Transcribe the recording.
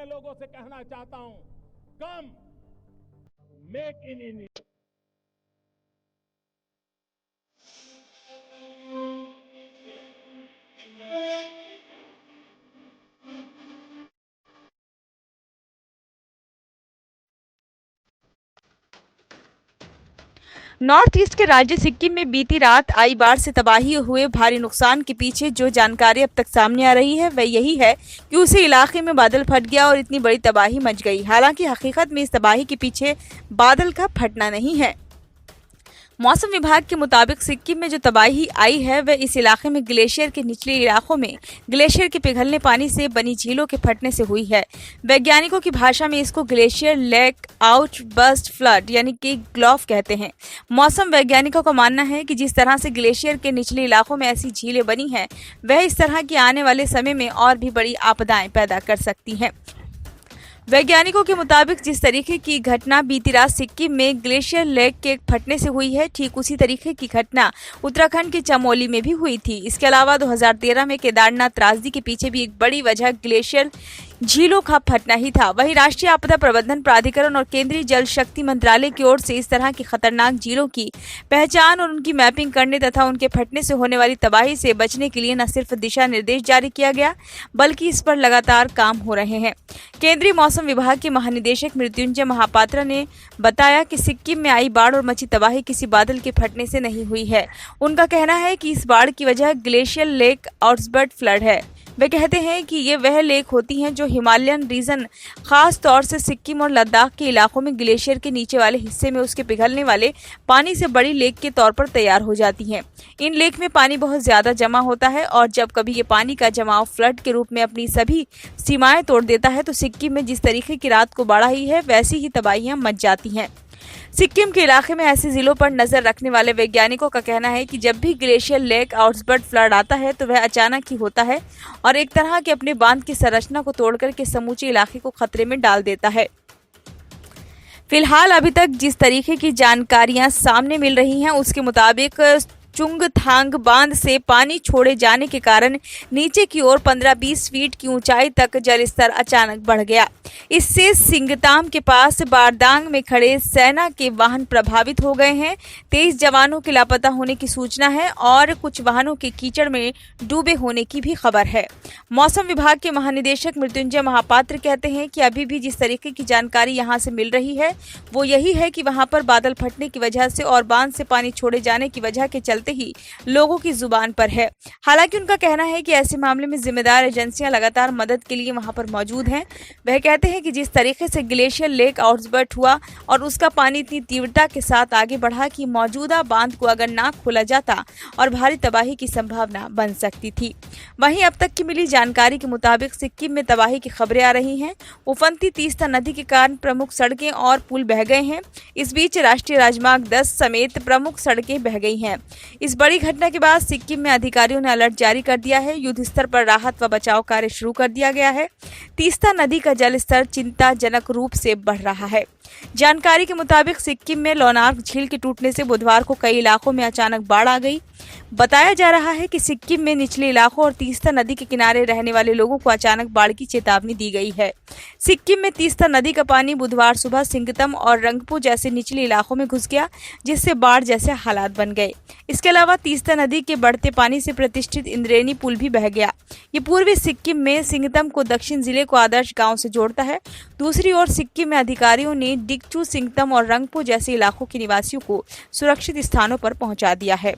लोगों से कहना चाहता हूं, कम make in India. North east के राज्य सिक्किम में बीती रात आई बाढ़ से तबाही हुए भारी नुकसान के पीछे जो जानकारी अब तक सामने आ रही है वह यही है कि उसी इलाके में बादल फट गया और इतनी बड़ी तबाही मच गई। हालांकि हकीकत में इस तबाही के पीछे बादल का फटना नहीं है। मौसम विभाग के मुताबिक सिक्किम में जो तबाही आई है वह इस इलाके में ग्लेशियर के निचले इलाकों में ग्लेशियर के पिघलने पानी से बनी झीलों के फटने से हुई है। वैज्ञानिकों की भाषा में इसको glacier lake out burst flood यानी कि ग्लॉफ कहते हैं। मौसम वैज्ञानिकों का मानना है कि जिस तरह से ग्लेशियर के निचले इलाकों में ऐसी झीलें बनी हैं वह इस तरह की आने वाले समय में और भी बड़ी आपदाएं पैदा कर सकती हैं। वैज्ञानिकों के मुताबिक जिस तरीके की घटना बीती रात सिक्किम में ग्लेशियर लेक के फटने से हुई है, ठीक उसी तरीके की घटना उत्तराखंड के चमोली में भी हुई थी। इसके अलावा 2013 में केदारनाथ त्रासदी के पीछे भी एक बड़ी वजह ग्लेशियर झीलों का फटना ही था। वहीं राष्ट्रीय आपदा प्रबंधन प्राधिकरण और केंद्रीय जल शक्ति मंत्रालय की ओर से इस तरह की खतरनाक झीलों की पहचान और उनकी मैपिंग करने तथा उनके फटने से होने वाली तबाही से बचने के लिए न सिर्फ दिशा निर्देश जारी किया गया बल्कि इस पर लगातार काम हो रहे हैं। केंद्रीय मौसम विभाग के महानिदेशक मृत्युंजय महापात्रा ने बताया कि सिक्किम में आई बाढ़ और मची तबाही किसी बादल के फटने से नहीं हुई है। उनका कहना है कि इस बाढ़ की वजह ग्लेशियर लेक आउटबर्ट फ्लड है। वे कहते हैं कि ये वह लेक होती हैं जो हिमालयन रीजन खास तौर से सिक्किम और लद्दाख के इलाकों में ग्लेशियर के नीचे वाले हिस्से में उसके पिघलने वाले पानी से बड़ी लेक के तौर पर तैयार हो जाती हैं। इन लेक में पानी बहुत ज्यादा जमा होता है और जब कभी ये पानी का जमाव फ्लड के रूप में अपनी सभी सीमाएं तोड़ देता है तो सिक्किम में जिस तरीके की रात को बाढ़ आई है वैसी ही तबाहियां मच जाती हैं। सिक्किम के इलाके में ऐसे जिलों पर नजर रखने वाले वैज्ञानिकों का कहना है कि जब भी ग्लेशियर लेक आउटबर्ट फ्लड आता है तो वह अचानक ही होता है और एक तरह के अपने बांध की संरचना को तोड़कर के समूचे इलाके को खतरे में डाल देता है। फिलहाल अभी तक जिस तरीके की जानकारियां सामने मिल रही हैं उसके मुताबिक चुंगथांग बांध से पानी छोड़े जाने के कारण नीचे की ओर 15-20 फीट की ऊंचाई तक जल स्तर अचानक बढ़ गया। इससे सिंगताम के पास बारदांग में खड़े सेना के वाहन प्रभावित हो गए हैं। 23 जवानों के लापता होने की सूचना है और कुछ वाहनों के कीचड़ में डूबे होने की भी खबर है। मौसम विभाग के महानिदेशक मृत्युंजय महापात्र कहते हैं कि अभी भी जिस तरीके की जानकारी यहां से मिल रही है वो यही है कि वहां पर बादल फटने की वजह से और बांध से पानी छोड़े जाने की वजह के चलते ही लोगों की जुबान पर है। हालांकि उनका कहना है कि ऐसे मामले में जिम्मेदार एजेंसियां लगातार मदद के लिए वहां पर मौजूद हैं। वह कहते हैं कि जिस तरीके से ग्लेशियर लेक आउटबर्ट हुआ और उसका पानी इतनी तीव्रता के साथ आगे बढ़ा कि मौजूदा बांध को अगर ना खोला जाता और भारी तबाही की संभावना बन सकती थी। वहीं अब तक की मिली जानकारी के मुताबिक सिक्किम में तबाही की खबरें आ रही हैं। उफनती तीस्ता नदी के कारण प्रमुख सड़कें और पुल बह गए हैं। इस बीच राष्ट्रीय राजमार्ग 10 समेत प्रमुख सड़कें बह गई हैं। इस बड़ी घटना के बाद सिक्किम में अधिकारियों ने अलर्ट जारी कर दिया है। युद्ध स्तर पर राहत व बचाव कार्य शुरू कर दिया गया है। तीस्ता नदी का जल स्तर चिंताजनक रूप से बढ़ रहा है। जानकारी के मुताबिक सिक्किम में लोनार्क झील के टूटने से बुधवार को कई इलाकों में अचानक बाढ़ आ गई। बताया जा रहा है कि सिक्किम में निचले इलाकों और तीस्ता नदी के किनारे रहने वाले लोगों को अचानक बाढ़ की चेतावनी दी गई है। सिक्किम में तीस्ता नदी का पानी बुधवार सुबह सिंगतम और रंगपू जैसे निचले इलाकों में घुस गया जिससे बाढ़ जैसे हालात बन गए। इसके अलावा तीस्ता नदी के बढ़ते पानी से प्रतिष्ठित इंद्रेनी पुल भी बह गया। ये पूर्वी सिक्किम में सिंगतम को दक्षिण जिले को आदर्श गांव से जोड़ता है। दूसरी ओर सिक्किम में अधिकारियों ने डिक्चू, सिंगतम और रंगपू जैसे इलाकों के निवासियों को सुरक्षित स्थानों पर पहुंचा दिया है।